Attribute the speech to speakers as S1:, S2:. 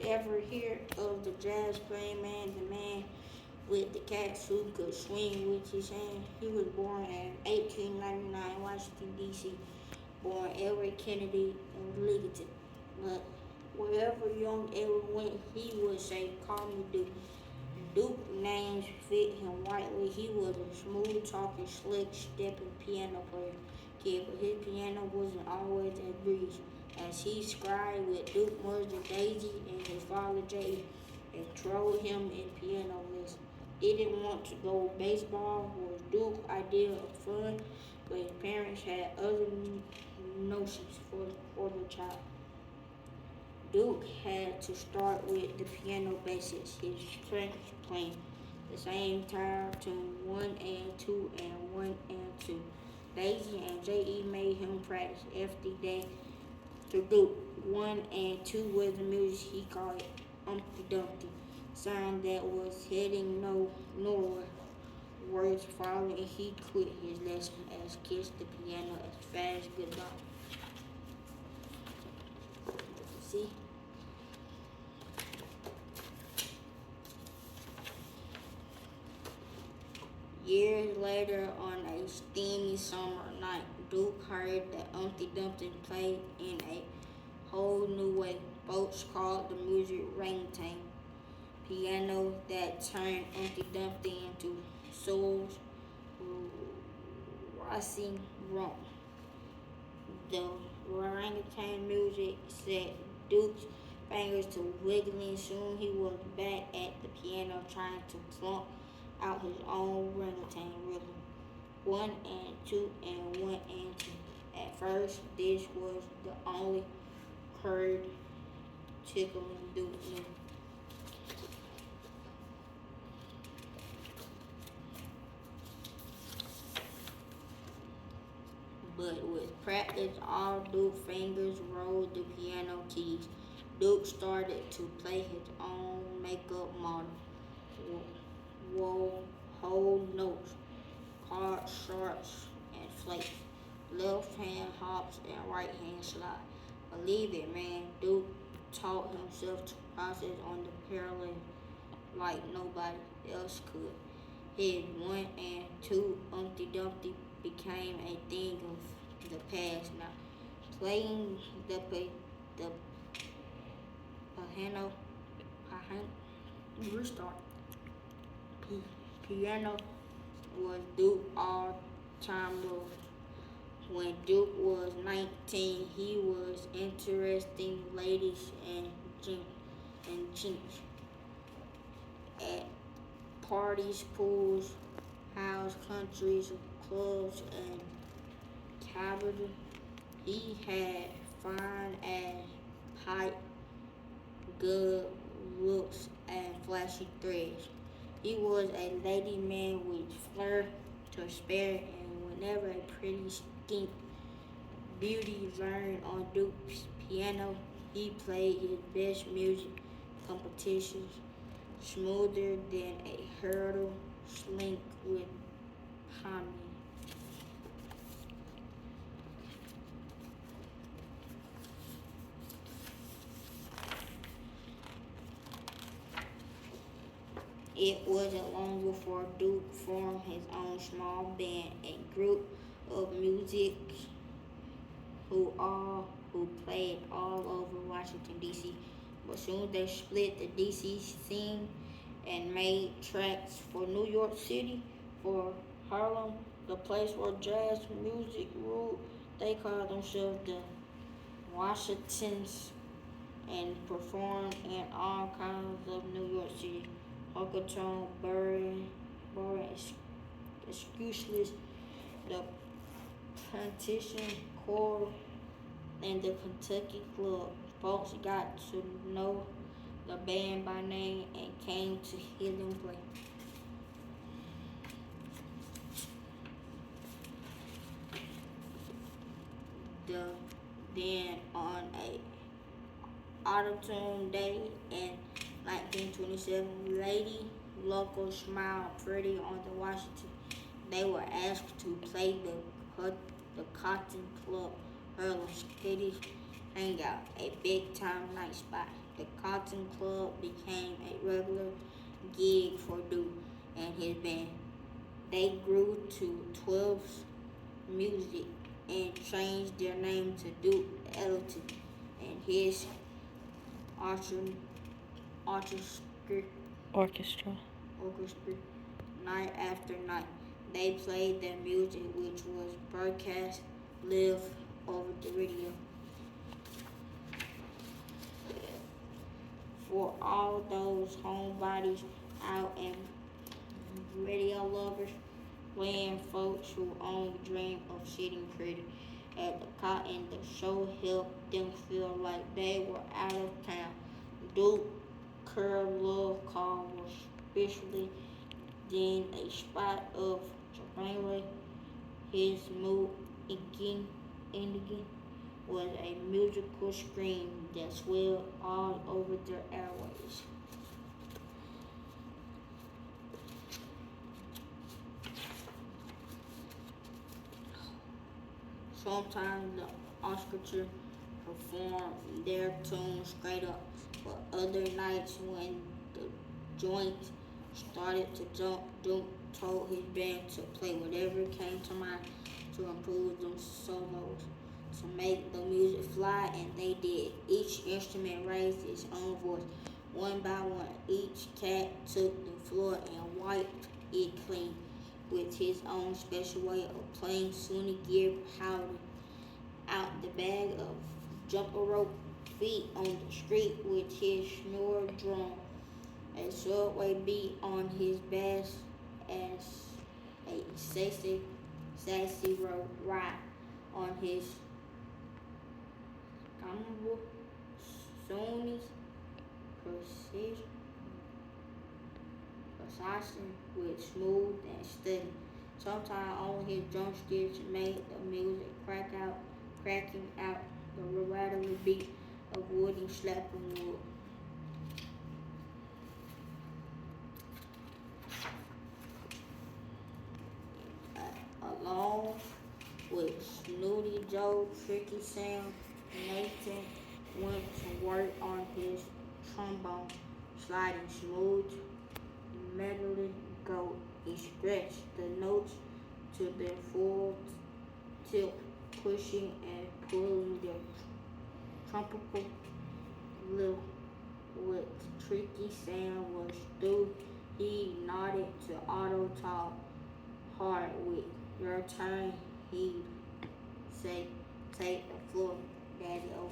S1: ever hear of the jazz playing man, the man with the cats who could swing with his hand? He was born in 1899, Washington, D.C., born Edward Kennedy in Legacy. But wherever young Edward went, he would say, "Call me Duke." Duke names fit him rightly. He was a smooth talking, slick stepping piano player kid, but his piano wasn't always as breezy. As he scribed with Duke Mother Daisy and his father Jay and trolled him in piano lessons. Didn't want to go baseball was Duke's idea of fun, but his parents had other notions for the child. Duke had to start with the piano basics, his strengths playing the same time tune 1 and 2 and 1 and 2. Daisy and J.E. made him practice every day to do 1 and 2 was the music he called it Humpty Dumpty, sign that was heading nowhere. Words followed and he quit his lesson as kissed the piano as fast goodbye. See? Years later, on a steamy summer night, Duke heard that Humpty Dumpty played in a whole new way. Folks called the music ringtone. Piano that turned Humpty Dumpty into Soul's racing romp. The orangutan music set Duke's fingers to wiggling. Soon he was back at the piano trying to plump out his own orangutan rhythm. 1 and 2 and 1 and 2. At first, this was the only chord tickling Duke knew. But with practice, all Duke's fingers rolled the piano keys. Duke started to play his own makeup model. Whole notes, hard sharps and flakes, left hand hops and right hand slide. Believe it, man, Duke taught himself to process on the parallel like nobody else could. His 1 and 2 Humpty Dumpty became a thing of the past now. Playing the piano, restart. Piano was Duke all time love. When Duke was 19, he was interesting ladies and chinks at parties, pools, house, countries, clubs, and cabaret. He had fine ass, height, good looks, and flashy threads. He was a lady man with flair to spare, and whenever a pretty skink beauty learned on Duke's piano, he played his best music competitions smoother than a hurdle, slink with harmony. It wasn't long before Duke formed his own small band, a group of musicians who played all over Washington D.C. But soon they split the D.C. scene and made tracks for New York City, for Harlem, the place where jazz music ruled. They called themselves the Washingtons and performed in all kinds of New York City. Hockatoon, Burry, Excuseless, the Plantation Core, and the Kentucky Club. Folks got to know the band by name and came to hear them play. Then on a autumn day in 1927, Lady Local smiled pretty on the Washington. They were asked to play the Cotton Club, Harlem Kitty, hangout, a big-time night spot. The Cotton Club became a regular gig for Duke and his band. They grew to 12 Music and changed their name to Duke Ellington and his orchestra, orchestra,
S2: Orchestra.
S1: orchestra night after night. They played their music, which was broadcast live over the radio. For all those homebodies out and radio lovers, playing folks who only dream of sitting pretty at the cotton, the show helped them feel like they were out of town. Duke Curl Love Call was especially then a spot of adrenaline. His mood again was a musical scream that swelled all over their airways. Sometimes the orchestra performed their tunes straight up, but other nights when the joint started to jump, Duke told his band to play whatever came to mind to improve them solos, to make the music fly, and they did. Each instrument raised its own voice. One by one, each cat took the floor and wiped it clean with his own special way of playing. Sonny Gear howled out the bag of jumper rope feet on the street with his snore drum, a subway beat on his bass as a sassy ride on his combo Sony's precision with smooth and steady. Sometimes only his drumsticks made the music cracking out the rattling beat of woody slapping wood. Along with Snooty Joe, Tricky Sam, Nathan went to work on his trombone, sliding smooth, medley go. He stretched the notes to their full tilt, pushing and pulling their tropical lip with Tricky Sam was through. He nodded to Otto Talk hard with your turn, he'd say, take the floor, Daddy O.